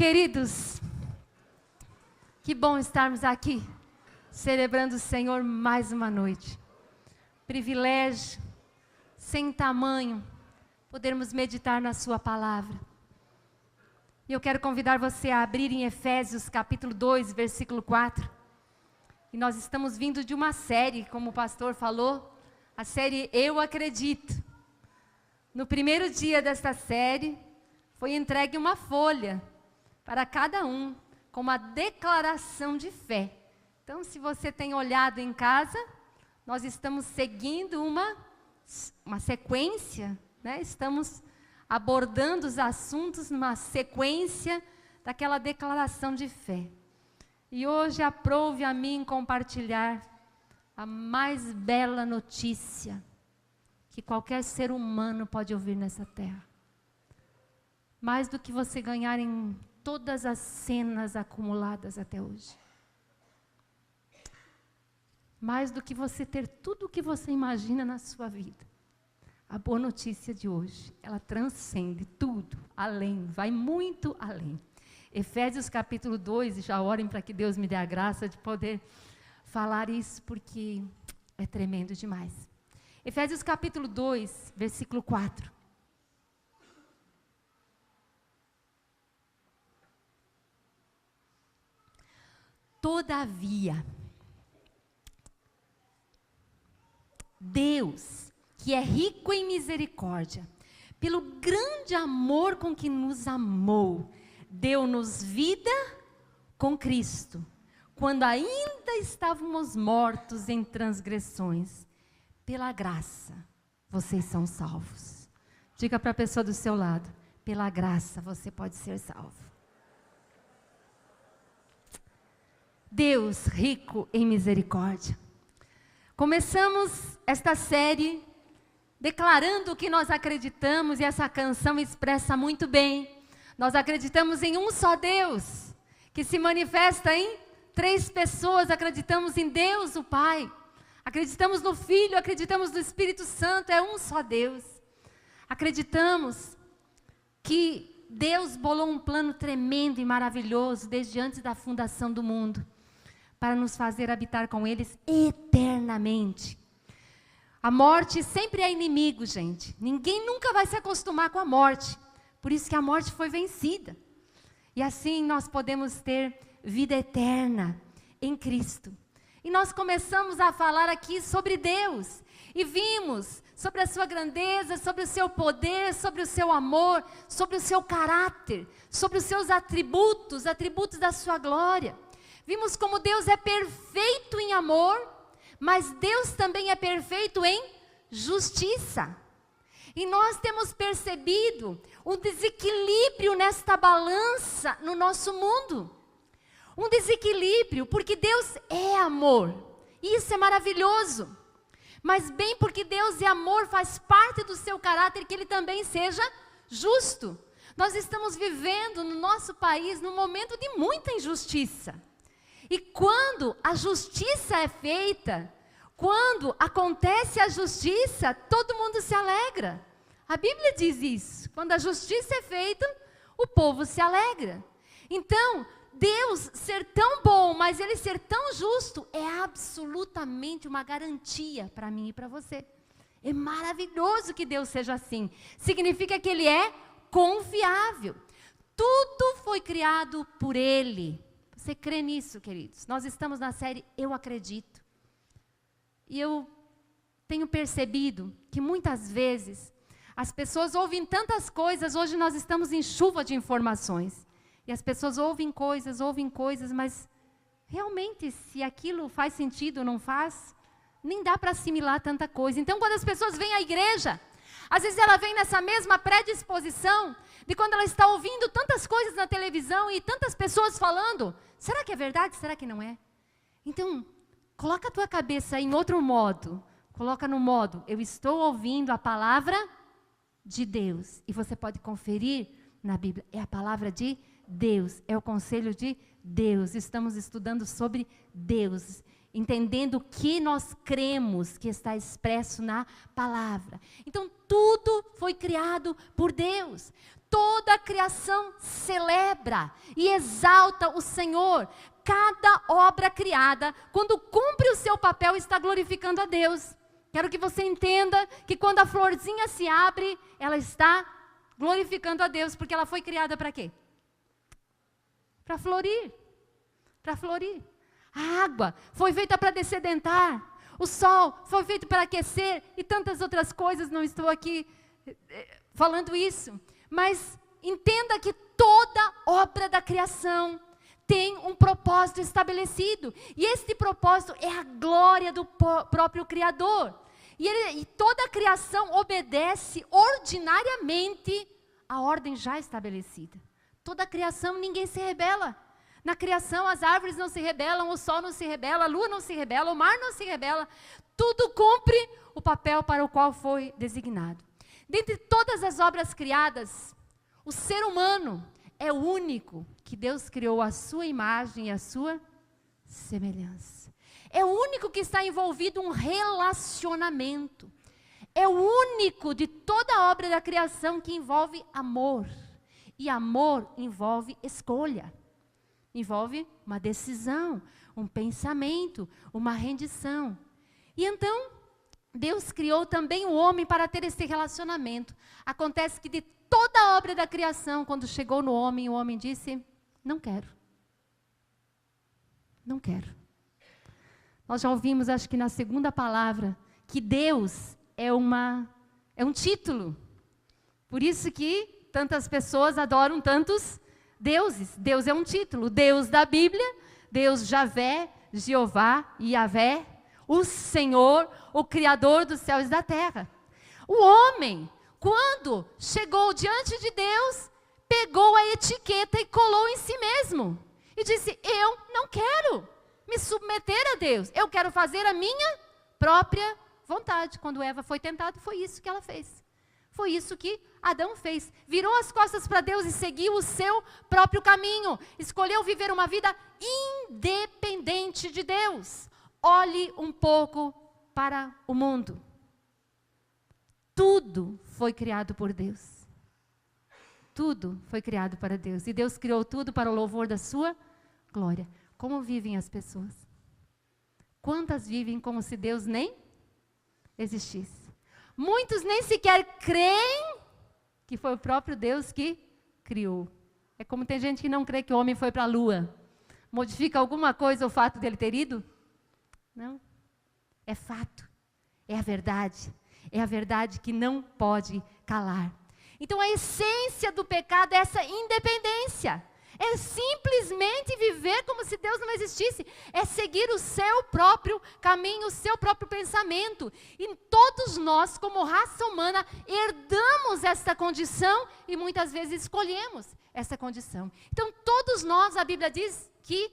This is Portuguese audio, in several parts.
Queridos, que bom estarmos aqui, celebrando o Senhor mais uma noite. Privilégio, sem tamanho, podermos meditar na sua palavra. E eu quero convidar você a abrir em Efésios capítulo 2, versículo 4. E nós estamos vindo de uma série, como o pastor falou, a série Eu Acredito. No primeiro dia desta série, foi entregue uma folha para cada um, com uma declaração de fé. Então, se você tem olhado em casa, nós estamos seguindo uma sequência, né? Estamos abordando os assuntos numa sequência daquela declaração de fé. E hoje aprove a mim compartilhar a mais bela notícia que qualquer ser humano pode ouvir nessa terra. Mais do que você ganhar em todas as cenas acumuladas até hoje. Mais do que você ter tudo o que você imagina na sua vida. A boa notícia de hoje, ela transcende tudo, além, vai muito além. Efésios capítulo 2, já orem para que Deus me dê a graça de poder falar isso, porque é tremendo demais. Efésios capítulo 2, versículo 4. Todavia, Deus, que é rico em misericórdia, pelo grande amor com que nos amou, deu-nos vida com Cristo, quando ainda estávamos mortos em transgressões. Pela graça, vocês são salvos. Diga para a pessoa do seu lado, pela graça você pode ser salvo. Deus rico em misericórdia. Começamos esta série declarando o que nós acreditamos, e essa canção expressa muito bem. Nós acreditamos em um só Deus, que se manifesta em 3 pessoas. Acreditamos em Deus, o Pai. Acreditamos no Filho, acreditamos no Espírito Santo, é um só Deus. Acreditamos que Deus bolou um plano tremendo e maravilhoso desde antes da fundação do mundo, para nos fazer habitar com eles eternamente. A morte sempre é inimigo, gente. Ninguém nunca vai se acostumar com a morte. Por isso que a morte foi vencida. E assim nós podemos ter vida eterna em Cristo. E nós começamos a falar aqui sobre Deus. E vimos sobre a sua grandeza, sobre o seu poder, sobre o seu amor, sobre o seu caráter, sobre os seus atributos, atributos da sua glória. Vimos como Deus é perfeito em amor, mas Deus também é perfeito em justiça. E nós temos percebido um desequilíbrio nesta balança no nosso mundo. Um desequilíbrio, porque Deus é amor. E isso é maravilhoso. Mas bem porque Deus é amor, faz parte do seu caráter que Ele também seja justo. Nós estamos vivendo no nosso país num momento de muita injustiça. E quando a justiça é feita, quando acontece a justiça, todo mundo se alegra. A Bíblia diz isso. Quando a justiça é feita, o povo se alegra. Então, Deus ser tão bom, mas Ele ser tão justo, é absolutamente uma garantia para mim e para você. É maravilhoso que Deus seja assim. Significa que Ele é confiável. Tudo foi criado por Ele. Você crê nisso, queridos? Nós estamos na série Eu Acredito. E eu tenho percebido que muitas vezes as pessoas ouvem tantas coisas. Hoje nós estamos em chuva de informações. E as pessoas ouvem coisas, mas realmente se aquilo faz sentido ou não faz, nem dá para assimilar tanta coisa. Então quando as pessoas vêm à igreja, às vezes ela vem nessa mesma predisposição de quando ela está ouvindo tantas coisas na televisão e tantas pessoas falando. Será que é verdade? Será que não é? Então, coloca a tua cabeça em outro modo. Coloca no modo, eu estou ouvindo a palavra de Deus. E você pode conferir na Bíblia. É a palavra de Deus. É o conselho de Deus. Estamos estudando sobre Deus. Entendendo o que nós cremos que está expresso na palavra. Então, tudo foi criado por Deus. toda a criação celebra e exalta o Senhor. Cada obra criada, quando cumpre o seu papel, está glorificando a Deus. Quero que você entenda que quando a florzinha se abre, ela está glorificando a Deus, porque ela foi criada para quê? Para florir. Para florir. A água foi feita para descedentar. O sol foi feito para aquecer e tantas outras coisas. Não estou aqui falando isso. Mas entenda que toda obra da criação tem um propósito estabelecido. E este propósito é a glória do próprio Criador. E toda a criação obedece ordinariamente à ordem já estabelecida. Toda a criação, ninguém se rebela. Na criação, as árvores não se rebelam, o sol não se rebela, a lua não se rebela, o mar não se rebela. Tudo cumpre o papel para o qual foi designado. Dentre todas as obras criadas, o ser humano é o único que Deus criou à sua imagem e à sua semelhança. É o único que está envolvido em um relacionamento. É o único de toda a obra da criação que envolve amor. E amor envolve escolha. Envolve uma decisão, um pensamento, uma rendição. E então, Deus criou também o homem para ter esse relacionamento. Acontece que de toda a obra da criação, quando chegou no homem, o homem disse, não quero. Não quero. Nós já ouvimos, acho que na segunda palavra, que Deus é um título. Por isso que tantas pessoas adoram tantos deuses. Deus é um título. Deus da Bíblia, Deus Javé, Jeová, Yavé, o Senhor, o Criador dos céus e da terra. O homem, quando chegou diante de Deus, pegou a etiqueta e colou em si mesmo. E disse, eu não quero me submeter a Deus. Eu quero fazer a minha própria vontade. Quando Eva foi tentada, foi isso que ela fez. Foi isso que Adão fez. Virou as costas para Deus e seguiu o seu próprio caminho. Escolheu viver uma vida independente de Deus. Olhe um pouco para o mundo. Tudo foi criado por Deus. Tudo foi criado para Deus. E Deus criou tudo para o louvor da sua glória. Como vivem as pessoas? Quantas vivem como se Deus nem existisse? Muitos nem sequer creem que foi o próprio Deus que criou. É como tem gente que não crê que o homem foi para a lua. Modifica alguma coisa o fato dele ter ido? Não. É fato. É a verdade. É a verdade que não pode calar. Então a essência do pecado é essa independência. É simplesmente viver como se Deus não existisse. É seguir o seu próprio caminho, o seu próprio pensamento. E todos nós, como raça humana, herdamos esta condição e muitas vezes escolhemos essa condição. Então todos nós, a Bíblia diz que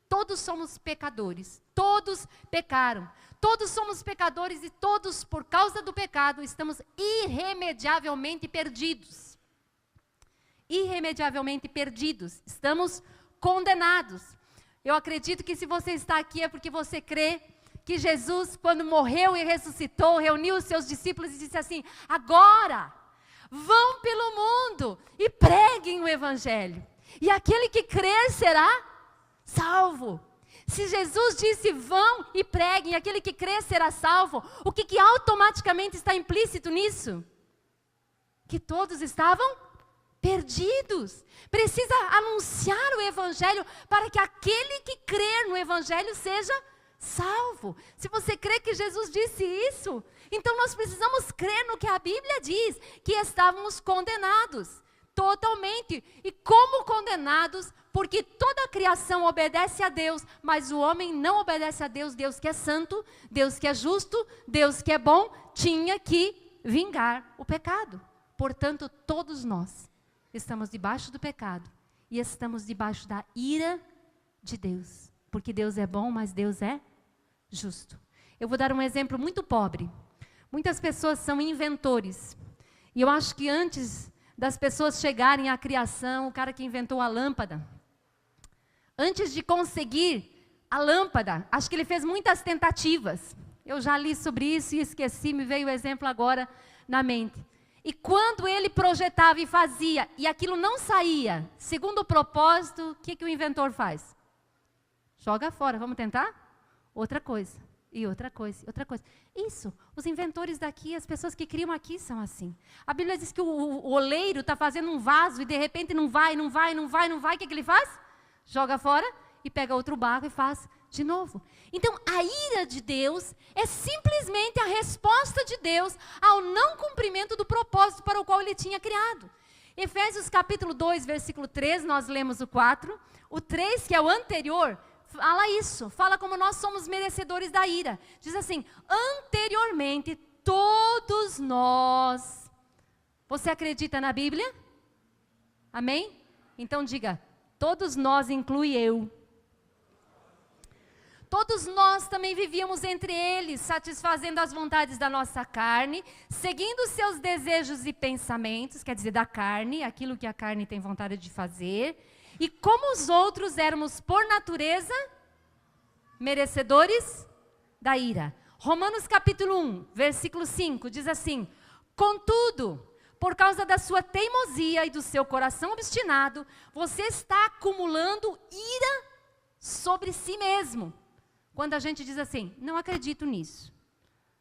todos somos pecadores. Todos pecaram. Todos somos pecadores e todos, por causa do pecado, estamos irremediavelmente perdidos. Irremediavelmente perdidos. Estamos condenados. Eu acredito que se você está aqui é porque você crê que Jesus, quando morreu e ressuscitou, reuniu os seus discípulos e disse assim, agora, vão pelo mundo e preguem o Evangelho. E aquele que crer será salvo. Se Jesus disse, vão e preguem, aquele que crer será salvo, o que automaticamente está implícito nisso? Que todos estavam perdidos. Precisa anunciar o Evangelho para que aquele que crer no Evangelho seja salvo. Se você crê que Jesus disse isso, então nós precisamos crer no que a Bíblia diz, que estávamos condenados. Totalmente. E como condenados, porque toda a criação obedece a Deus, mas o homem não obedece a Deus. Deus que é santo, Deus que é justo, Deus que é bom, tinha que vingar o pecado. Portanto, todos nós estamos debaixo do pecado e estamos debaixo da ira de Deus. Porque Deus é bom, mas Deus é justo. Eu vou dar um exemplo muito pobre. Muitas pessoas são inventores. E eu acho que antes das pessoas chegarem à criação, o cara que inventou a lâmpada, antes de conseguir a lâmpada, acho que ele fez muitas tentativas. Eu já li sobre isso e esqueci, me veio o exemplo agora na mente. E quando ele projetava e fazia, e aquilo não saía, segundo o propósito, o que o inventor faz? Joga fora, vamos tentar? Outra coisa, e outra coisa, e outra coisa. Isso, os inventores daqui, as pessoas que criam aqui são assim. A Bíblia diz que o oleiro está fazendo um vaso e de repente não vai. O que ele faz? Joga fora e pega outro barro e faz de novo. Então, a ira de Deus é simplesmente a resposta de Deus ao não cumprimento do propósito para o qual Ele tinha criado. Efésios capítulo 2, versículo 3, nós lemos o 4. O 3, que é o anterior, fala isso. Fala como nós somos merecedores da ira. Diz assim, anteriormente, todos nós... Você acredita na Bíblia? Amém? Então diga, todos nós inclui eu. Todos nós também vivíamos entre eles, satisfazendo as vontades da nossa carne, seguindo os seus desejos e pensamentos, quer dizer, da carne, aquilo que a carne tem vontade de fazer. E como os outros éramos, por natureza, merecedores da ira. Romanos capítulo 1, versículo 5, diz assim, contudo, por causa da sua teimosia e do seu coração obstinado, você está acumulando ira sobre si mesmo. Quando a gente diz assim, não acredito nisso,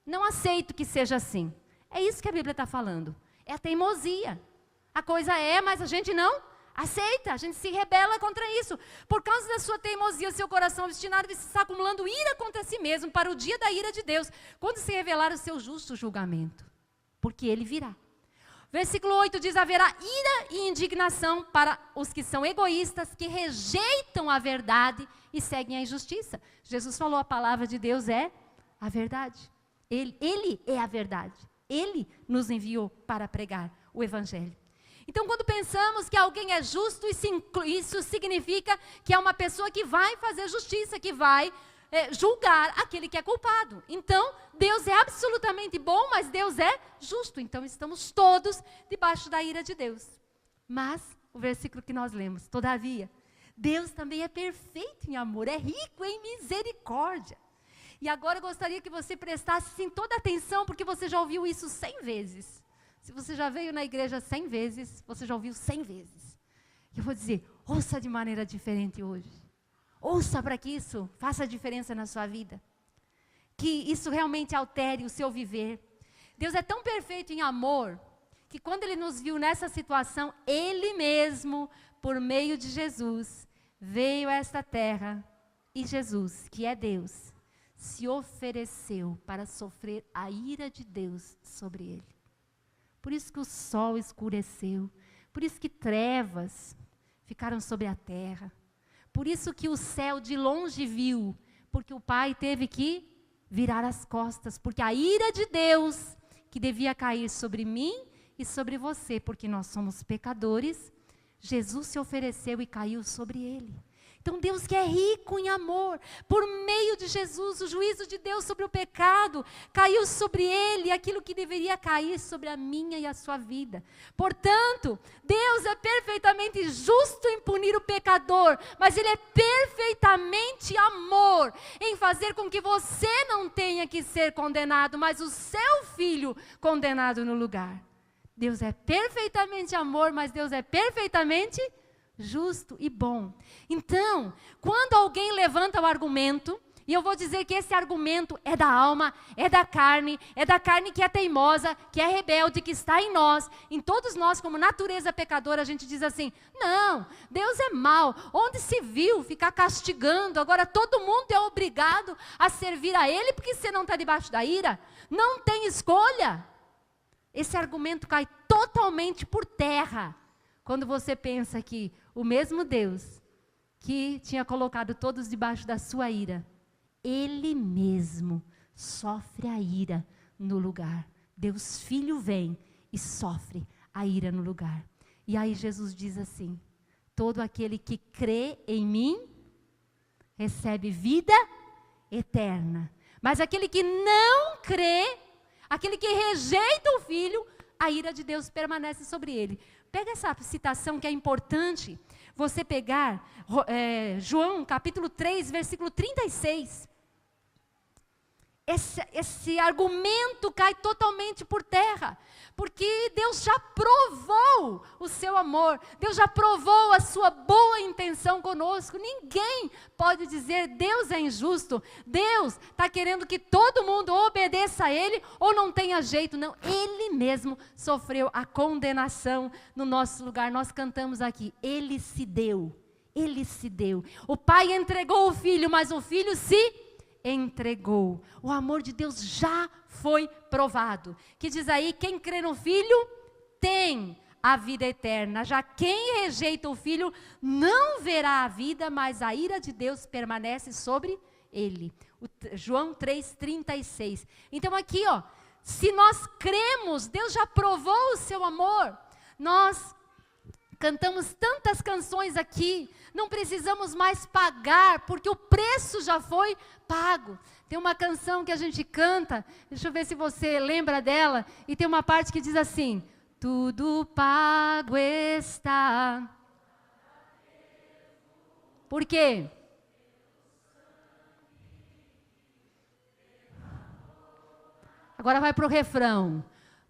não aceito que seja assim. É isso que a Bíblia está falando. É a teimosia. A coisa é, mas a gente não aceita, a gente se rebela contra isso. Por causa da sua teimosia, seu coração obstinado, você está acumulando ira contra si mesmo para o dia da ira de Deus, quando se revelar o seu justo julgamento, porque ele virá. Versículo 8 diz, haverá ira e indignação para os que são egoístas, que rejeitam a verdade e seguem a injustiça. Jesus falou, a palavra de Deus é a verdade. Ele é a verdade. Ele nos enviou para pregar o Evangelho. Então, quando pensamos que alguém é justo, isso significa que é uma pessoa que vai fazer justiça, que vai julgar aquele que é culpado. Então, Deus é absolutamente bom, mas Deus é justo. Então, estamos todos debaixo da ira de Deus. Mas, o versículo que nós lemos, todavia, Deus também é perfeito em amor, é rico em misericórdia. E agora eu gostaria que você prestasse sim, toda atenção, porque você já ouviu isso 100 vezes. Se você já veio na igreja 100 vezes, você já ouviu 100 vezes. Eu vou dizer, ouça de maneira diferente hoje. Ouça para que isso faça diferença na sua vida. Que isso realmente altere o seu viver. Deus é tão perfeito em amor, que quando Ele nos viu nessa situação, Ele mesmo, por meio de Jesus, veio a esta terra. E Jesus, que é Deus, se ofereceu para sofrer a ira de Deus sobre Ele. Por isso que o sol escureceu, por isso que trevas ficaram sobre a terra. Por isso que o céu de longe viu, porque o Pai teve que virar as costas, porque a ira de Deus que devia cair sobre mim e sobre você, porque nós somos pecadores, Jesus se ofereceu e caiu sobre ele. Então Deus que é rico em amor, por meio de Jesus, o juízo de Deus sobre o pecado, caiu sobre ele aquilo que deveria cair sobre a minha e a sua vida. Portanto, Deus é perfeitamente justo em punir o pecador, mas Ele é perfeitamente amor em fazer com que você não tenha que ser condenado, mas o seu filho condenado no lugar. Deus é perfeitamente amor, mas Deus é perfeitamente justo e bom. Então, quando alguém levanta o argumento, e eu vou dizer que esse argumento é da alma, é da carne que é teimosa, que é rebelde, que está em nós, em todos nós como natureza pecadora, a gente diz assim, não, Deus é mau, onde se viu ficar castigando, agora todo mundo é obrigado a servir a Ele, porque você não está debaixo da ira, não tem escolha. Esse argumento cai totalmente por terra, quando você pensa que o mesmo Deus que tinha colocado todos debaixo da sua ira, Ele mesmo sofre a ira no lugar. Deus Filho vem e sofre a ira no lugar. E aí Jesus diz assim, todo aquele que crê em mim, recebe vida eterna. Mas aquele que não crê, aquele que rejeita o Filho, a ira de Deus permanece sobre ele. Pega essa citação que é importante, você pegar João capítulo 3, versículo 36. esse argumento cai totalmente por terra, porque Deus já provou o seu amor, Deus já provou a sua boa intenção conosco. Ninguém pode dizer Deus é injusto, Deus está querendo que todo mundo obedeça a Ele ou não tenha jeito. Não, Ele mesmo sofreu a condenação no nosso lugar. Nós cantamos aqui, Ele se deu, Ele se deu. O Pai entregou o Filho, mas o Filho se entregou. O amor de Deus já foi provado. Que diz aí, quem crê no Filho tem a vida eterna. Já quem rejeita o Filho não verá a vida, mas a ira de Deus permanece sobre ele. João 3,36. Então aqui, ó, se nós cremos, Deus já provou o seu amor. Nós cantamos tantas canções aqui, não precisamos mais pagar, porque o preço já foi pago. Tem uma canção que a gente canta, deixa eu ver se você lembra dela, e tem uma parte que diz assim, tudo pago está. Por quê? Agora vai para o refrão.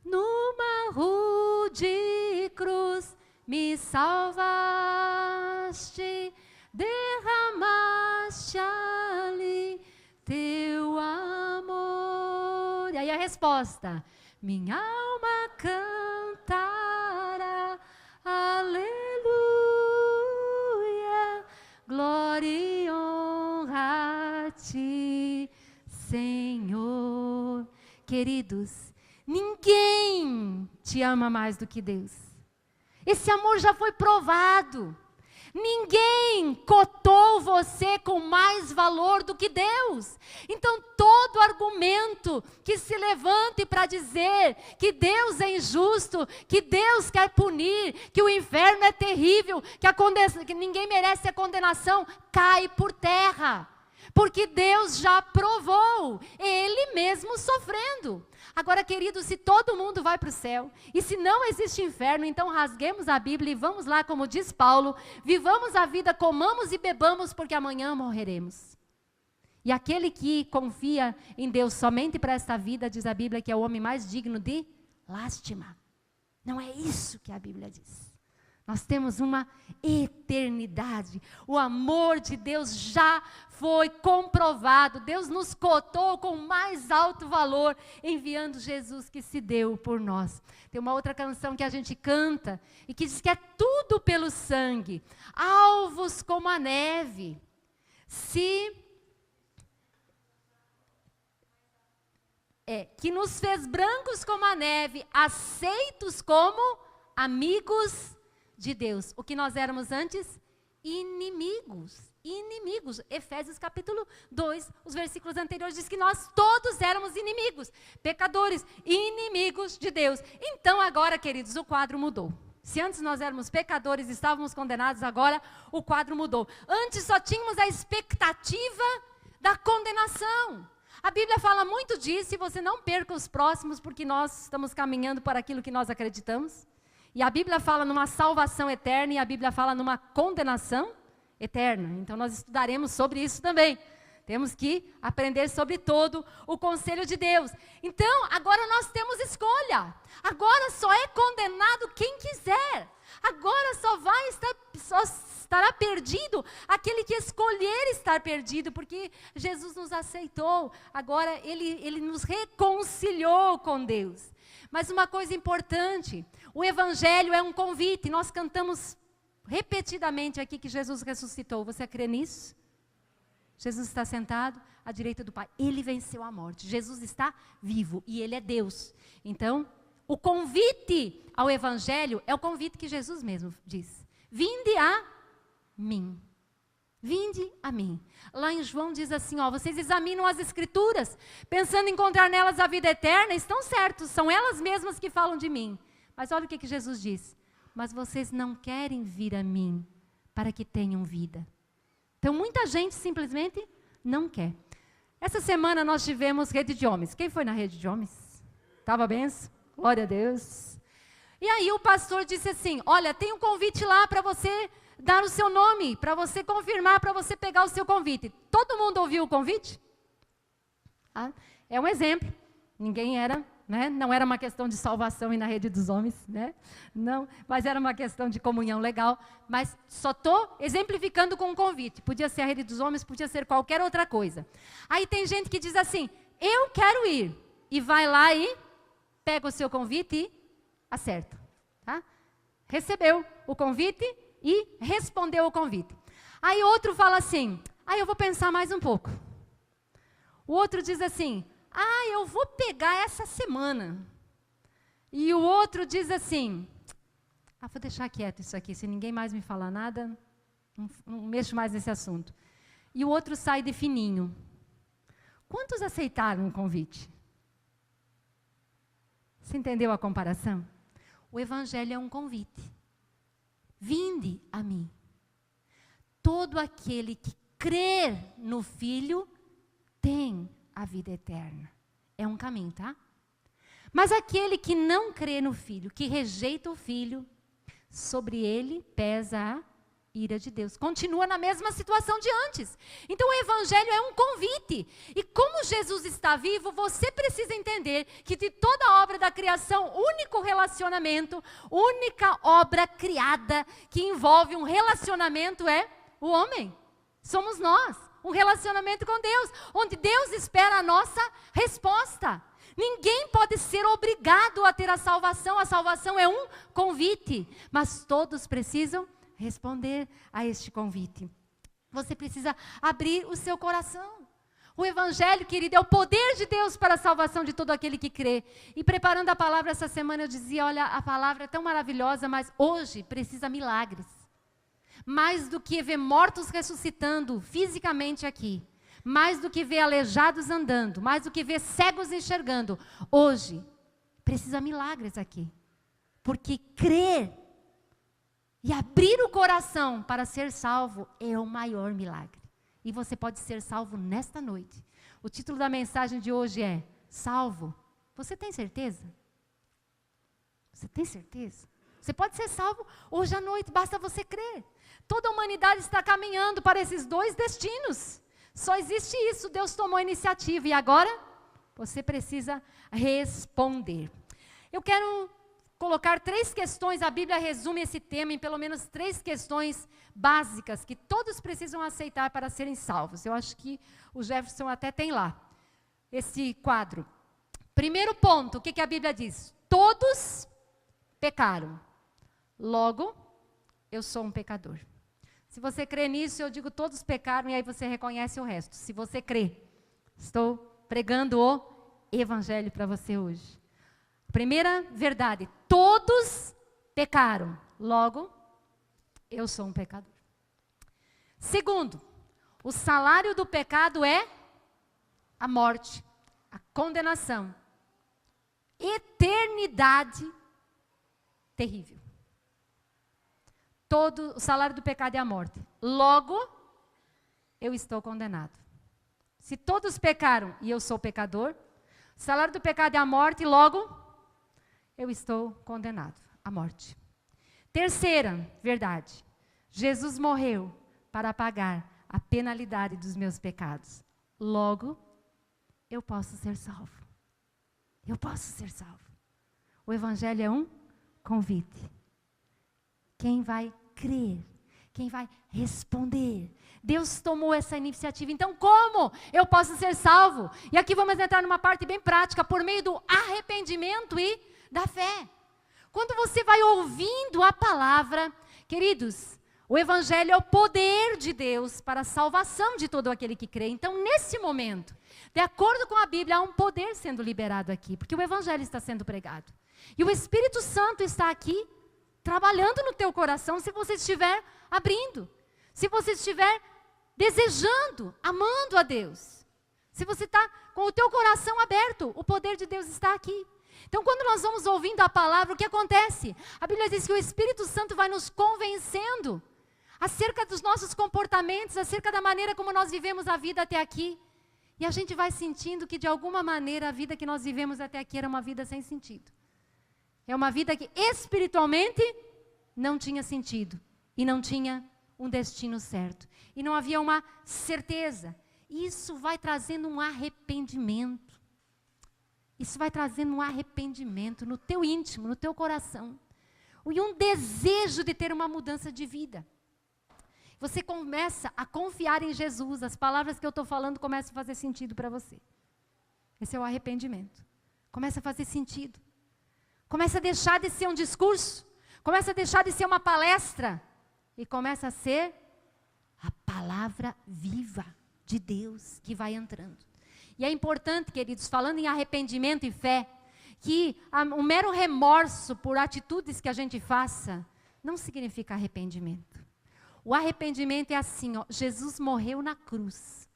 Numa rude cruz me salvaste, derramaste ali teu amor. E aí a resposta, minha alma cantará, aleluia, glória e honra a ti, Senhor. Queridos, ninguém te ama mais do que Deus. Esse amor já foi provado. Ninguém cotou você com mais valor do que Deus. Então, todo argumento que se levante para dizer que Deus é injusto, que Deus quer punir, que o inferno é terrível, que ninguém merece a condenação, cai por terra. Porque Deus já provou, Ele mesmo sofrendo. Agora, querido, se todo mundo vai para o céu, e se não existe inferno, então rasguemos a Bíblia e vamos lá, como diz Paulo, vivamos a vida, comamos e bebamos, porque amanhã morreremos. E aquele que confia em Deus somente para esta vida, diz a Bíblia, que é o homem mais digno de lástima. Não é isso que a Bíblia diz. Nós temos uma eternidade. O amor de Deus já foi comprovado. Deus nos cotou com o mais alto valor, enviando Jesus que se deu por nós. Tem uma outra canção que a gente canta e que diz que é tudo pelo sangue, alvos como a neve. Que nos fez brancos como a neve, aceitos como amigos de Deus. O que nós éramos antes? Inimigos. Inimigos. Efésios capítulo 2, os versículos anteriores diz que nós todos éramos inimigos, pecadores, inimigos de Deus. Então agora, queridos, o quadro mudou. Se antes nós éramos pecadores e estávamos condenados, agora o quadro mudou. Antes só tínhamos a expectativa da condenação. A Bíblia fala muito disso, e você não perca os próximos, porque nós estamos caminhando para aquilo que nós acreditamos. E a Bíblia fala numa salvação eterna, e a Bíblia fala numa condenação eterna. Então nós estudaremos sobre isso também. Temos que aprender sobre todo o conselho de Deus. Então, agora nós temos escolha. Agora só é condenado quem quiser. Agora só estará perdido aquele que escolher estar perdido, porque Jesus nos aceitou. Agora Ele nos reconciliou com Deus. Mas uma coisa importante, o Evangelho é um convite. Nós cantamos repetidamente aqui que Jesus ressuscitou. Você crê nisso? Jesus está sentado à direita do Pai. Ele venceu a morte. Jesus está vivo e Ele é Deus. Então, o convite ao Evangelho é o convite que Jesus mesmo diz. Vinde a mim. Vinde a mim. Lá em João diz assim, vocês examinam as Escrituras, pensando em encontrar nelas a vida eterna, estão certos, são elas mesmas que falam de mim. Mas olha o que Jesus diz. Mas vocês não querem vir a mim para que tenham vida. Então, muita gente simplesmente não quer. Essa semana nós tivemos rede de homens. Quem foi na rede de homens? Estava benção? Glória a Deus. E aí o pastor disse assim, olha, tem um convite lá para você dar o seu nome, para você confirmar, para você pegar o seu convite. Todo mundo ouviu o convite? É um exemplo. Ninguém era, né? Não era uma questão de salvação e na rede dos homens, né? Não, mas era uma questão de comunhão legal. Mas só estou exemplificando com um convite. Podia ser a rede dos homens, podia ser qualquer outra coisa. Aí tem gente que diz assim, eu quero ir. E vai lá e pega o seu convite e acerta. Tá? Recebeu o convite e respondeu o convite. Aí outro fala assim, eu vou pensar mais um pouco. O outro diz assim, eu vou pegar essa semana. E o outro diz assim, vou deixar quieto isso aqui, se ninguém mais me falar nada, não mexo mais nesse assunto. E o outro sai de fininho. Quantos aceitaram o convite? Você entendeu a comparação? O evangelho é um convite. Vinde a mim. Todo aquele que crer no Filho tem a vida eterna. É um caminho, tá? Mas aquele que não crê no Filho, que rejeita o Filho, sobre ele pesa a ira de Deus. Continua na mesma situação de antes. Então o evangelho é um convite. E como Jesus está vivo, você precisa entender que de toda a obra da criação, único relacionamento, única obra criada que envolve um relacionamento é o homem. Somos nós. Um relacionamento com Deus, onde Deus espera a nossa resposta. Ninguém pode ser obrigado a ter a salvação é um convite, mas todos precisam responder a este convite. Você precisa abrir o seu coração. O evangelho, querido, é o poder de Deus para a salvação de todo aquele que crê. E preparando a palavra essa semana, eu dizia, olha, a palavra é tão maravilhosa, mas hoje precisa milagres. Mais do que ver mortos ressuscitando fisicamente aqui, mais do que ver aleijados andando, mais do que ver cegos enxergando, hoje precisa milagres aqui. Porque crer e abrir o coração para ser salvo é o maior milagre. E você pode ser salvo nesta noite. O título da mensagem de hoje é Salvo. Você tem certeza? Você tem certeza? Você pode ser salvo hoje à noite, basta você crer. Toda a humanidade está caminhando para esses dois destinos. Só existe isso, Deus tomou a iniciativa e agora você precisa responder. Eu quero colocar 3 questões, a Bíblia resume esse tema em pelo menos 3 questões básicas que todos precisam aceitar para serem salvos. Eu acho que o Jefferson até tem lá esse quadro. Primeiro ponto, o que a Bíblia diz? Todos pecaram. Logo, eu sou um pecador. Se você crê nisso, eu digo todos pecaram e aí você reconhece o resto. Se você crê, estou pregando o evangelho para você hoje. Primeira verdade, todos pecaram. Logo, eu sou um pecador. Segundo, o salário do pecado é a morte, a condenação. Eternidade terrível. O salário do pecado é a morte. Logo, eu estou condenado. Se todos pecaram e eu sou pecador, o salário do pecado é a morte, logo, eu estou condenado à morte. Terceira verdade, Jesus morreu para pagar a penalidade dos meus pecados. Logo, eu posso ser salvo. Eu posso ser salvo. O evangelho é um convite. Quem vai crer, quem vai responder. Deus tomou essa iniciativa. Então, como eu posso ser salvo? E aqui vamos entrar numa parte bem prática, por meio do arrependimento e da fé. Quando você vai ouvindo a palavra, queridos, o evangelho é o poder de Deus para a salvação de todo aquele que crê. Então, nesse momento, de acordo com a Bíblia, há um poder sendo liberado aqui, porque o evangelho está sendo pregado. E o Espírito Santo está aqui trabalhando no teu coração, se você estiver abrindo, se você estiver desejando, amando a Deus, se você está com o teu coração aberto, o poder de Deus está aqui. Então, quando nós vamos ouvindo a palavra, o que acontece? A Bíblia diz que o Espírito Santo vai nos convencendo acerca dos nossos comportamentos, acerca da maneira como nós vivemos a vida até aqui. E a gente vai sentindo que, de alguma maneira, a vida que nós vivemos até aqui era uma vida sem sentido. É uma vida que espiritualmente não tinha sentido e não tinha um destino certo. E não havia uma certeza. Isso vai trazendo um arrependimento. Isso vai trazendo um arrependimento no teu íntimo, no teu coração. E um desejo de ter uma mudança de vida. Você começa a confiar em Jesus. As palavras que eu estou falando começam a fazer sentido para você. Esse é o arrependimento. Começa a fazer sentido. Começa a deixar de ser um discurso. Começa a deixar de ser uma palestra. E começa a ser a palavra viva de Deus que vai entrando. E é importante, queridos, falando em arrependimento e fé, que o mero remorso por atitudes que a gente faça não significa arrependimento. O arrependimento é assim, ó, Jesus morreu na cruz,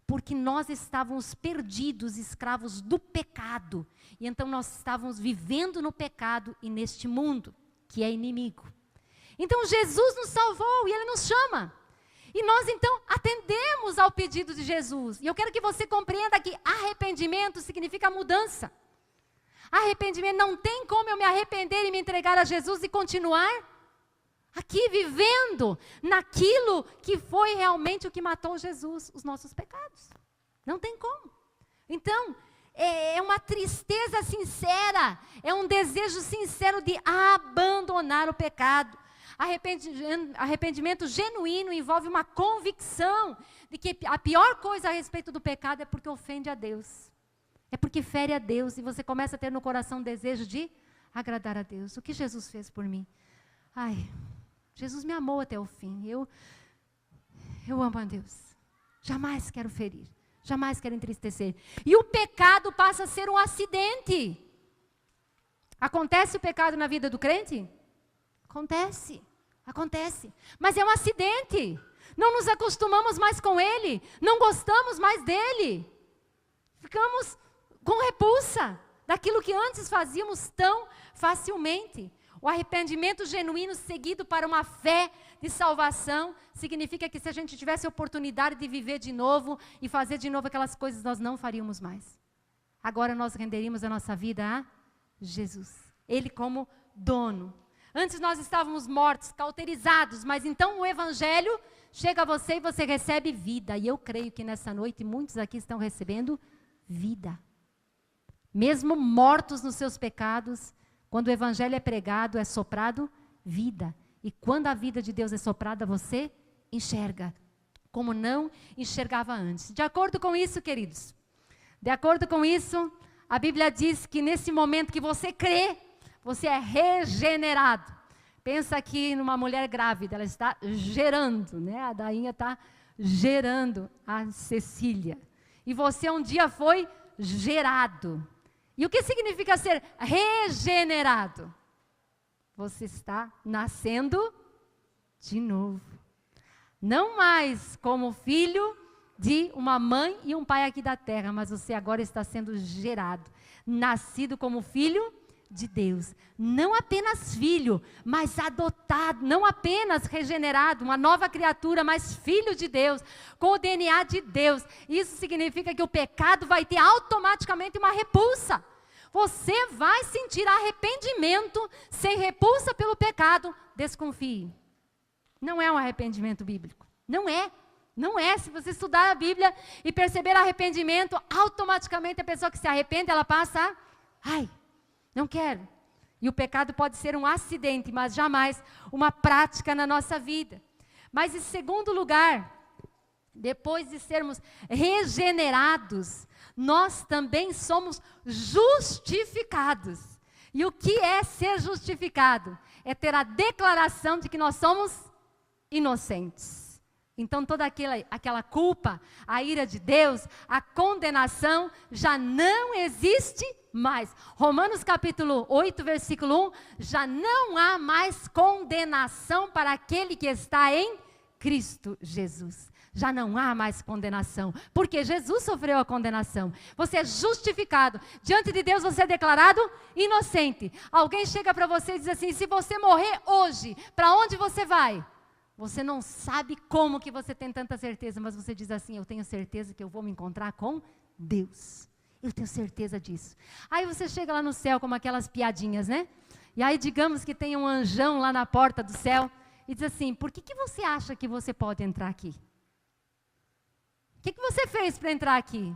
porque nós estávamos perdidos, escravos do pecado. E então nós estávamos vivendo no pecado e neste mundo, que é inimigo. Então Jesus nos salvou e Ele nos chama. E nós então atendemos ao pedido de Jesus. E eu quero que você compreenda que arrependimento significa mudança. Arrependimento, não tem como eu me arrepender e me entregar a Jesus e continuar aqui vivendo naquilo que foi realmente o que matou Jesus, os nossos pecados. Não tem como. Então, é uma tristeza sincera, é um desejo sincero de abandonar o pecado. Arrependimento genuíno envolve uma convicção de que a pior coisa a respeito do pecado é porque ofende a Deus. É porque fere a Deus e você começa a ter no coração o desejo de agradar a Deus. O que Jesus fez por mim? Ai, Jesus me amou até o fim. Eu amo a Deus. Jamais quero ferir. Jamais quero entristecer. E o pecado passa a ser um acidente. Acontece o pecado na vida do crente? Acontece. Mas é um acidente. Não nos acostumamos mais com ele. Não gostamos mais dele. Ficamos com repulsa daquilo que antes fazíamos tão facilmente. O arrependimento genuíno seguido para uma fé de salvação significa que se a gente tivesse a oportunidade de viver de novo e fazer de novo aquelas coisas, nós não faríamos mais. Agora nós renderíamos a nossa vida a Jesus. Ele como dono. Antes nós estávamos mortos, cauterizados, mas então o Evangelho chega a você e você recebe vida. E eu creio que nessa noite muitos aqui estão recebendo vida. Mesmo mortos nos seus pecados, quando o Evangelho é pregado, é soprado vida. E quando a vida de Deus é soprada, você enxerga, como não enxergava antes. De acordo com isso, queridos, de acordo com isso, a Bíblia diz que nesse momento que você crê, você é regenerado. Pensa aqui numa mulher grávida, ela está gerando, né? A Dainha está gerando a Cecília. E você um dia foi gerado. E o que significa ser regenerado? Você está nascendo de novo. Não mais como filho de uma mãe e um pai aqui da terra, mas você agora está sendo gerado, nascido como filho de Deus. Não apenas filho, mas adotado, não apenas regenerado, uma nova criatura, mas filho de Deus, com o DNA de Deus. Isso significa que o pecado vai ter automaticamente uma repulsa. Você vai sentir arrependimento sem repulsa pelo pecado. Desconfie. Não é um arrependimento bíblico. Não é. Não é. Se você estudar a Bíblia e perceber arrependimento, automaticamente a pessoa que se arrepende, ela passa a... não quero. E o pecado pode ser um acidente, mas jamais uma prática na nossa vida. Mas em segundo lugar, depois de sermos regenerados, nós também somos justificados. E o que é ser justificado? É ter a declaração de que nós somos inocentes. Então toda aquela culpa, a ira de Deus, a condenação já não existe mais. Romanos capítulo 8, versículo 1, já não há mais condenação para aquele que está em Cristo Jesus. Já não há mais condenação, porque Jesus sofreu a condenação. Você é justificado. Diante de Deus você é declarado inocente. Alguém chega para você e diz assim, se você morrer hoje, para onde você vai? Você não sabe como que você tem tanta certeza, mas você diz assim, eu tenho certeza que eu vou me encontrar com Deus. Eu tenho certeza disso. Aí você chega lá no céu, como aquelas piadinhas, né? E aí digamos que tem um anjão lá na porta do céu e diz assim, por que você acha que você pode entrar aqui? O que você fez para entrar aqui?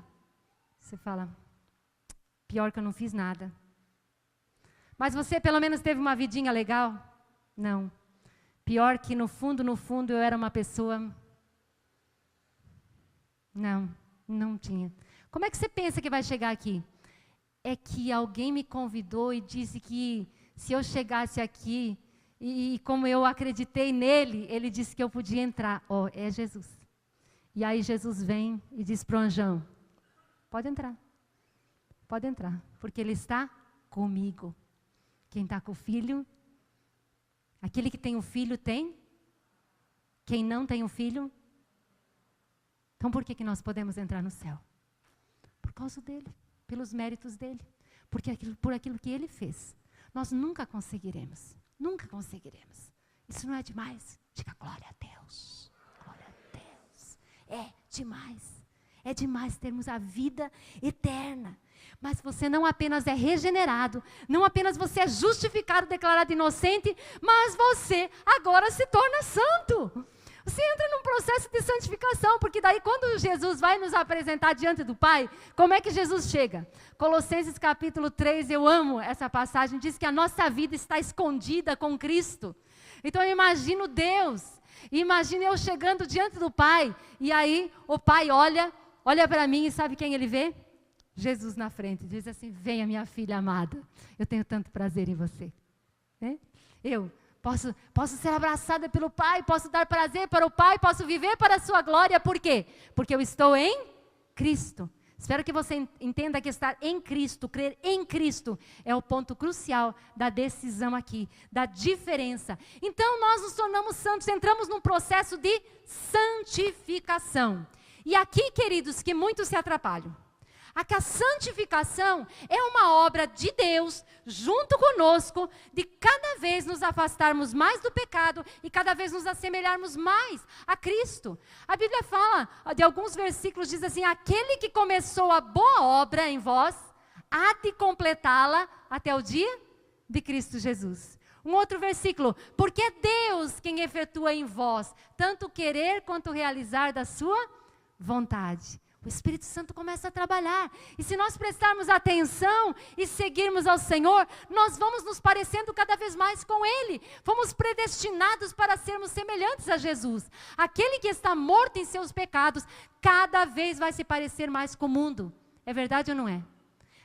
Você fala, Pior que eu não fiz nada. Mas você pelo menos teve uma vidinha legal? Não. Pior que no fundo eu era uma pessoa... Não tinha. Como é que você pensa que vai chegar aqui? É que alguém me convidou e disse que se eu chegasse aqui, e como eu acreditei nele, ele disse que eu podia entrar. É Jesus. E aí Jesus vem e diz para o anjão, pode entrar, porque ele está comigo. Quem está com o filho, aquele que tem o filho tem, quem não tem o filho, então por que nós podemos entrar no céu? Por causa dele, pelos méritos dele, por aquilo que ele fez. Nós nunca conseguiremos. Isso não é demais? Diga glória a Deus. Glória a Deus. É demais termos a vida eterna. Mas você não apenas é regenerado, não apenas você é justificado, declarado inocente, mas você agora se torna santo. Você entra num processo de santificação, porque daí quando Jesus vai nos apresentar diante do Pai, como é que Jesus chega? Colossenses capítulo 3, eu amo essa passagem, diz que a nossa vida está escondida com Cristo. Então eu imagino Deus, imagino eu chegando diante do Pai, e aí o Pai olha para mim e sabe quem ele vê? Jesus na frente, diz assim, venha minha filha amada, eu tenho tanto prazer em você. Eu posso ser abraçada pelo Pai, posso dar prazer para o Pai, posso viver para a sua glória, por quê? Porque eu estou em Cristo. Espero que você entenda que estar em Cristo, crer em Cristo, é o ponto crucial da decisão aqui, da diferença. Então nós nos tornamos santos, entramos num processo de santificação. E aqui, queridos, que muitos se atrapalham. A santificação é uma obra de Deus, junto conosco, de cada vez nos afastarmos mais do pecado e cada vez nos assemelharmos mais a Cristo. A Bíblia fala, de alguns versículos, diz assim, aquele que começou a boa obra em vós, há de completá-la até o dia de Cristo Jesus. Um outro versículo, porque é Deus quem efetua em vós, tanto querer quanto realizar da sua vontade. O Espírito Santo começa a trabalhar. E se nós prestarmos atenção e seguirmos ao Senhor, nós vamos nos parecendo cada vez mais com Ele. Fomos predestinados para sermos semelhantes a Jesus. Aquele que está morto em seus pecados, cada vez vai se parecer mais com o mundo. É verdade ou não é?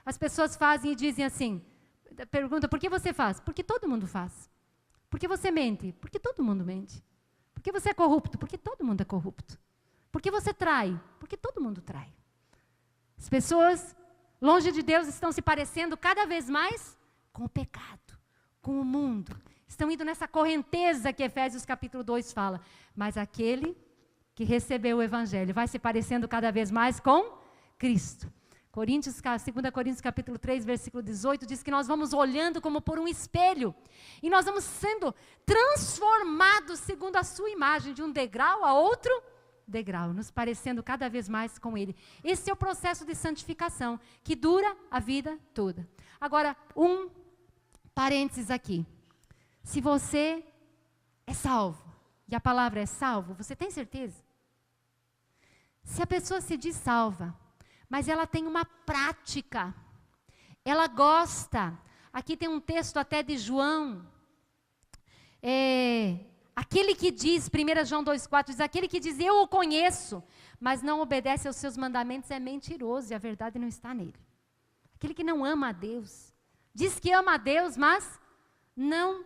As pessoas fazem e dizem assim, pergunta, por que você faz? Porque todo mundo faz. Por que você mente? Porque todo mundo mente. Por que você é corrupto? Porque todo mundo é corrupto. Por que você trai? Porque todo mundo trai. As pessoas, longe de Deus, estão se parecendo cada vez mais com o pecado, com o mundo. Estão indo nessa correnteza que Efésios capítulo 2 fala. Mas aquele que recebeu o Evangelho vai se parecendo cada vez mais com Cristo. 2 Coríntios capítulo 3, versículo 18, diz que nós vamos olhando como por um espelho. E nós vamos sendo transformados segundo a sua imagem, de um degrau a outro degrau, nos parecendo cada vez mais com Ele. Esse é o processo de santificação, que dura a vida toda. Agora, um parênteses aqui. Se você é salvo, e a palavra é salvo, você tem certeza? Se a pessoa se diz salva, mas ela tem uma prática, ela gosta, aqui tem um texto até de João, aquele que diz, 1 João 2,4, diz, aquele que diz, eu o conheço, mas não obedece aos seus mandamentos é mentiroso e a verdade não está nele. Aquele que não ama a Deus, diz que ama a Deus, mas não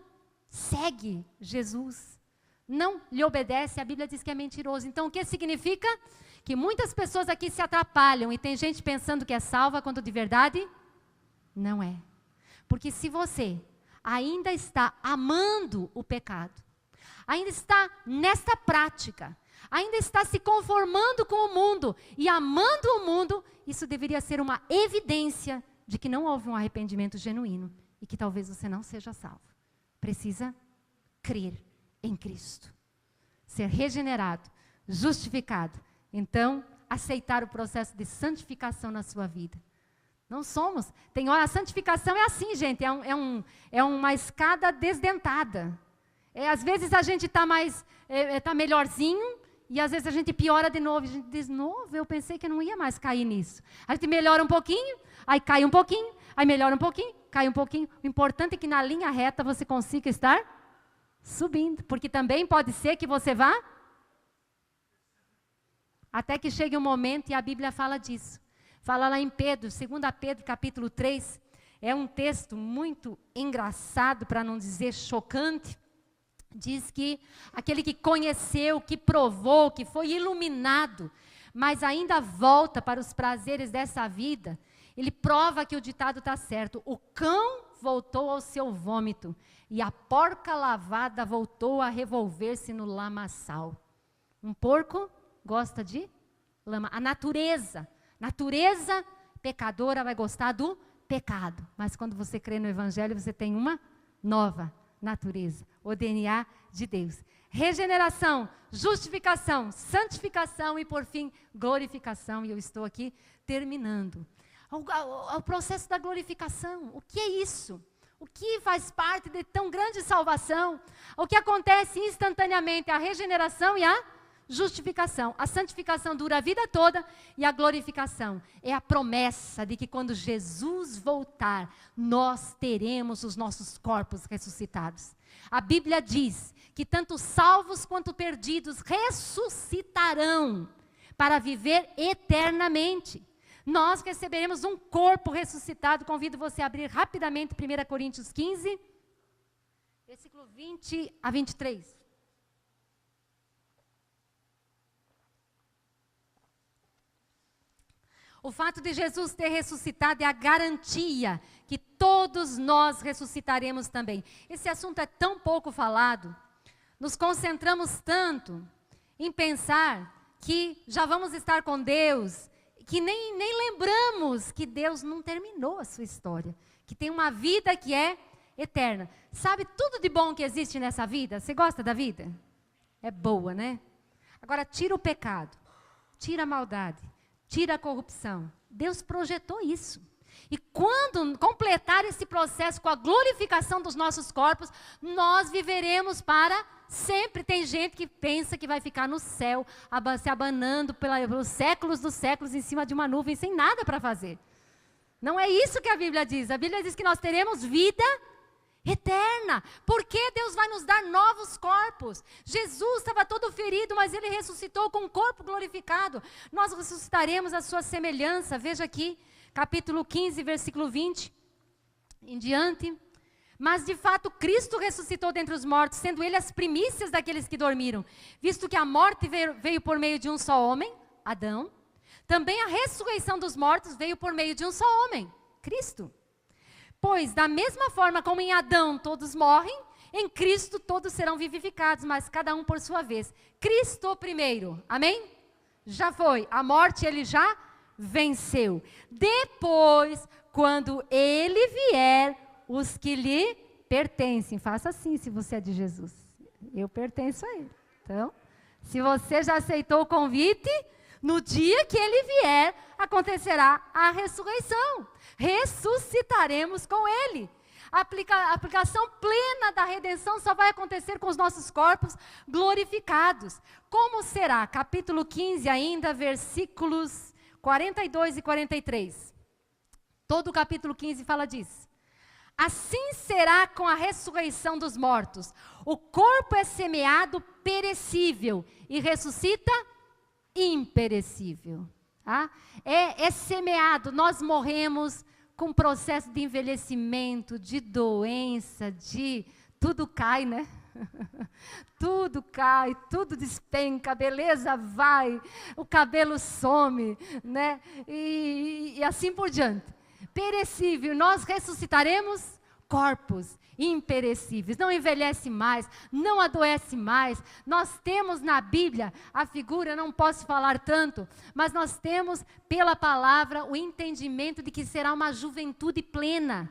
segue Jesus, não lhe obedece, a Bíblia diz que é mentiroso. Então o que significa? Que muitas pessoas aqui se atrapalham e tem gente pensando que é salva quando de verdade não é. Porque se você ainda está amando o pecado, ainda está nesta prática, ainda está se conformando com o mundo e amando o mundo, isso deveria ser uma evidência de que não houve um arrependimento genuíno e que talvez você não seja salvo. Precisa crer em Cristo, ser regenerado, justificado, então aceitar o processo de santificação na sua vida. Não somos, a santificação é assim, gente, é uma escada desdentada. Às vezes a gente está melhorzinho e às vezes a gente piora de novo. A gente diz, novo, eu pensei que eu não ia mais cair nisso. A gente melhora um pouquinho, aí cai um pouquinho, aí melhora um pouquinho, cai um pouquinho. O importante é que na linha reta você consiga estar subindo, porque também pode ser que você vá até que chegue um momento, e a Bíblia fala disso. Fala lá em Pedro, 2 Pedro capítulo 3, é um texto muito engraçado, para não dizer chocante. Diz que aquele que conheceu, que provou, que foi iluminado, mas ainda volta para os prazeres dessa vida, ele prova que o ditado está certo. O cão voltou ao seu vômito, e a porca lavada voltou a revolver-se no lamaçal. Um porco gosta de lama. A natureza pecadora vai gostar do pecado. Mas quando você crê no Evangelho, você tem uma nova natureza, o DNA de Deus. Regeneração, justificação, santificação e, por fim, glorificação. E eu estou aqui terminando. O processo da glorificação, o que é isso? O que faz parte de tão grande salvação? O que acontece instantaneamente? A regeneração e a justificação. A santificação dura a vida toda, e a glorificação é a promessa de que quando Jesus voltar, nós teremos os nossos corpos ressuscitados. A Bíblia diz que tanto salvos quanto perdidos ressuscitarão para viver eternamente. Nós receberemos um corpo ressuscitado. Convido você a abrir rapidamente 1 Coríntios 15, versículo 20 a 23. O fato de Jesus ter ressuscitado é a garantia que todos nós ressuscitaremos também. Esse assunto é tão pouco falado, nos concentramos tanto em pensar que já vamos estar com Deus, que nem lembramos que Deus não terminou a sua história, que tem uma vida que é eterna. Sabe tudo de bom que existe nessa vida? Você gosta da vida? É boa, né? Agora tira o pecado, tira a maldade, tira a corrupção. Deus projetou isso. E quando completar esse processo com a glorificação dos nossos corpos, nós viveremos para sempre. Tem gente que pensa que vai ficar no céu, se abanando pelos séculos dos séculos em cima de uma nuvem, sem nada para fazer. Não é isso que a Bíblia diz. A Bíblia diz que nós teremos vida eterna. Porque Deus vai nos dar novos corpos. Jesus estava todo ferido, mas Ele ressuscitou com um corpo glorificado. Nós ressuscitaremos a sua semelhança. Veja aqui, capítulo 15, versículo 20 em diante. Mas de fato Cristo ressuscitou dentre os mortos, sendo Ele as primícias daqueles que dormiram. Visto que a morte veio por meio de um só homem, Adão, também a ressurreição dos mortos veio por meio de um só homem, Cristo. Pois, da mesma forma como em Adão todos morrem, em Cristo todos serão vivificados, mas cada um por sua vez. Cristo primeiro, amém? Já foi, a morte Ele já venceu. Depois, quando Ele vier, os que lhe pertencem. Faça assim se você é de Jesus. Eu pertenço a Ele. Então, se você já aceitou o convite, no dia que Ele vier, acontecerá a ressurreição. Ressuscitaremos com Ele. A aplicação plena da redenção só vai acontecer com os nossos corpos glorificados. Como será? Capítulo 15 ainda, versículos 42 e 43. Todo o capítulo 15 fala disso. Assim será com a ressurreição dos mortos. O corpo é semeado perecível e ressuscita imperecível. Tá? É semeado, nós morremos com um processo de envelhecimento, de doença, tudo cai, né? Tudo cai, tudo despenca, a beleza vai, o cabelo some, né? E assim por diante. Perecível, nós ressuscitaremos corpos imperecíveis, não envelhece mais, não adoece mais. Nós temos na Bíblia a figura, eu não posso falar tanto, mas nós temos pela palavra o entendimento de que será uma juventude plena,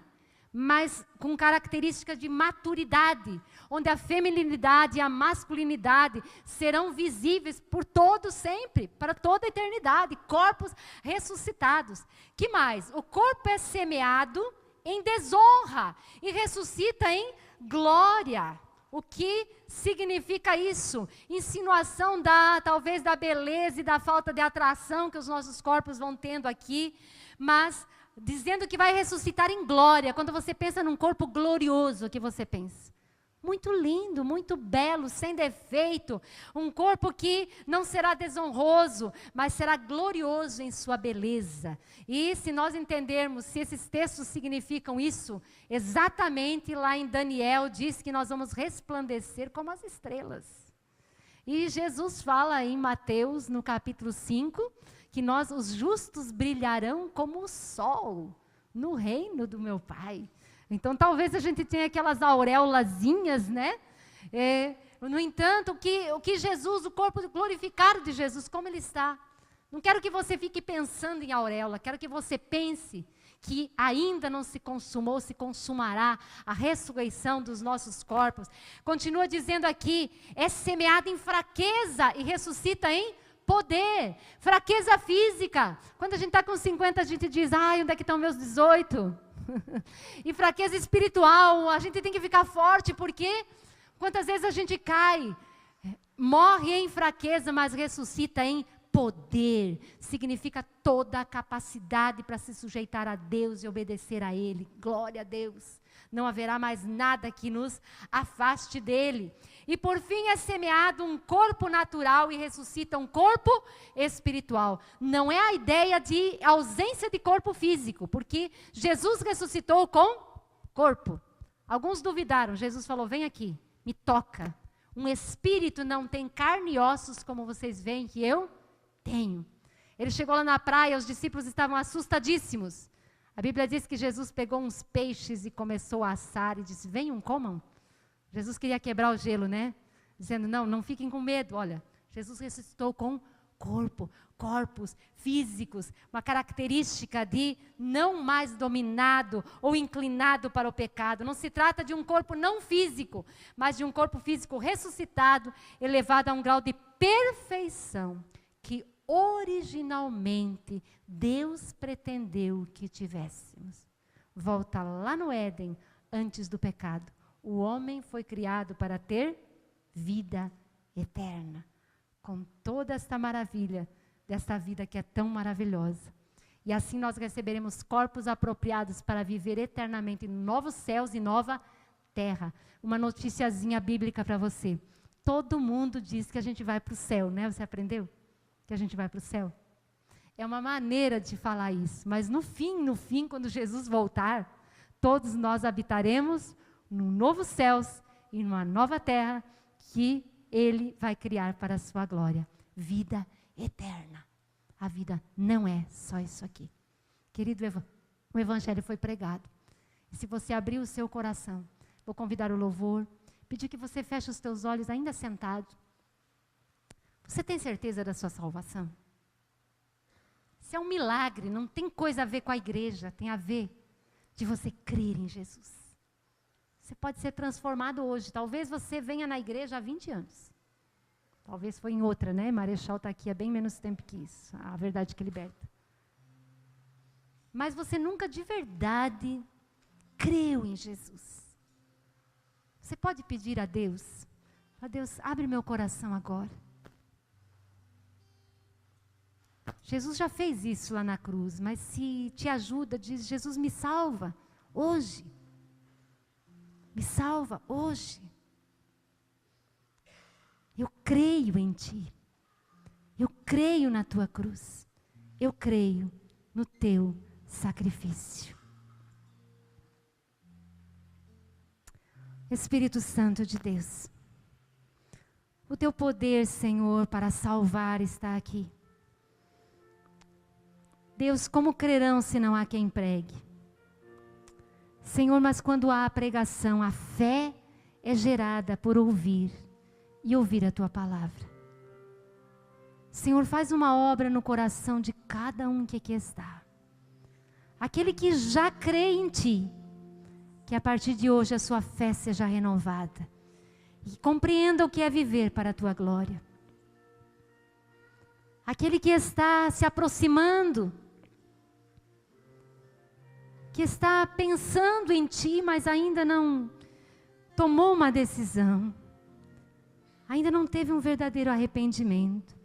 mas com características de maturidade, onde a feminilidade e a masculinidade serão visíveis por todo sempre, para toda a eternidade, corpos ressuscitados. Que mais? O corpo é semeado em desonra e ressuscita em glória. o que significa isso. Insinuação talvez da beleza e da falta de atração que os nossos corpos vão tendo aqui, mas dizendo que vai ressuscitar em glória. Quando você pensa num corpo glorioso, o que você pensa? Muito lindo, muito belo, sem defeito. Um corpo que não será desonroso, mas será glorioso em sua beleza. E se nós entendermos se esses textos significam isso, exatamente lá em Daniel diz que nós vamos resplandecer como as estrelas. E Jesus fala em Mateus, no capítulo 5, que nós, os justos, brilharão como o sol no reino do meu Pai. Então, talvez a gente tenha aquelas auréolazinhas, né? No entanto, o que Jesus, o corpo glorificado de Jesus, como ele está? Não quero que você fique pensando em auréola, quero que você pense que ainda não se consumou, se consumará a ressurreição dos nossos corpos. Continua dizendo aqui, é semeado em fraqueza e ressuscita em poder. Fraqueza física. Quando a gente está com 50, a gente diz, ai, onde é que estão meus 18? E fraqueza espiritual, a gente tem que ficar forte, porque quantas vezes a gente cai, morre em fraqueza, mas ressuscita em poder. Significa toda a capacidade para se sujeitar a Deus e obedecer a Ele. Glória a Deus. Não haverá mais nada que nos afaste dele. E por fim é semeado um corpo natural e ressuscita um corpo espiritual. Não é a ideia de ausência de corpo físico, porque Jesus ressuscitou com corpo. Alguns duvidaram, Jesus falou, vem aqui, me toca. Um espírito não tem carne e ossos como vocês veem que eu tenho. Ele chegou lá na praia, os discípulos estavam assustadíssimos. A Bíblia diz que Jesus pegou uns peixes e começou a assar e disse, venham, comam. Jesus queria quebrar o gelo, né? Dizendo, não fiquem com medo. Olha, Jesus ressuscitou com corpos físicos, uma característica de não mais dominado ou inclinado para o pecado. Não se trata de um corpo não físico, mas de um corpo físico ressuscitado, elevado a um grau de perfeição que originalmente Deus pretendeu que tivéssemos. Volta lá no Éden, antes do pecado. O homem foi criado para ter vida eterna, com toda esta maravilha desta vida que é tão maravilhosa. E assim nós receberemos corpos apropriados para viver eternamente em novos céus e nova terra. Uma noticiazinha bíblica para você. Todo mundo diz que a gente vai para o céu, né? Você aprendeu? Que a gente vai para o céu. É uma maneira de falar isso, mas no fim, quando Jesus voltar, todos nós habitaremos num novo céus e numa nova terra que Ele vai criar para a sua glória. Vida eterna. A vida não é só isso aqui. Querido, o Evangelho foi pregado. E se você abrir o seu coração, vou convidar o louvor, pedir que você feche os teus olhos ainda sentado. Você tem certeza da sua salvação? Isso é um milagre, não tem coisa a ver com a igreja, tem a ver de você crer em Jesus. Você pode ser transformado hoje. Talvez você venha na igreja há 20 anos. Talvez foi em outra, né? Marechal está aqui há bem menos tempo que isso. A verdade que liberta. Mas você nunca de verdade creu em Jesus. Você pode pedir a Deus, abre meu coração agora. Jesus já fez isso lá na cruz, mas se te ajuda, diz, Jesus me salva hoje. Me salva hoje. Eu creio em ti. Eu creio na tua cruz. Eu creio no teu sacrifício. Espírito Santo de Deus, o teu poder, Senhor, para salvar está aqui. Deus, como crerão se não há quem pregue? Senhor, mas quando há a pregação, a fé é gerada por ouvir e ouvir a tua palavra. Senhor, faz uma obra no coração de cada um que aqui está. Aquele que já crê em ti, que a partir de hoje a sua fé seja renovada e compreenda o que é viver para a tua glória. Aquele que está se aproximando, que está pensando em ti, mas ainda não tomou uma decisão, ainda não teve um verdadeiro arrependimento,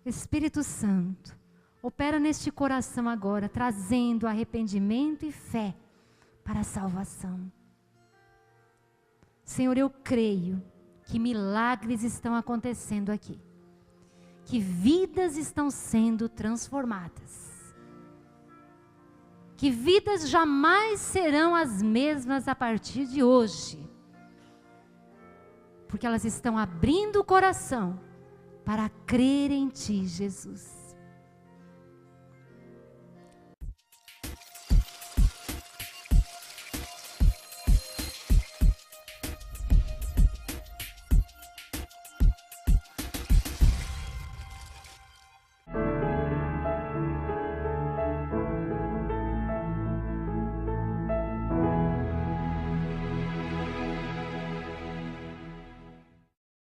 Espírito Santo, opera neste coração agora, trazendo arrependimento e fé para a salvação. Senhor, eu creio que milagres estão acontecendo aqui, que vidas estão sendo transformadas, que vidas jamais serão as mesmas a partir de hoje, porque elas estão abrindo o coração para crer em Ti, Jesus.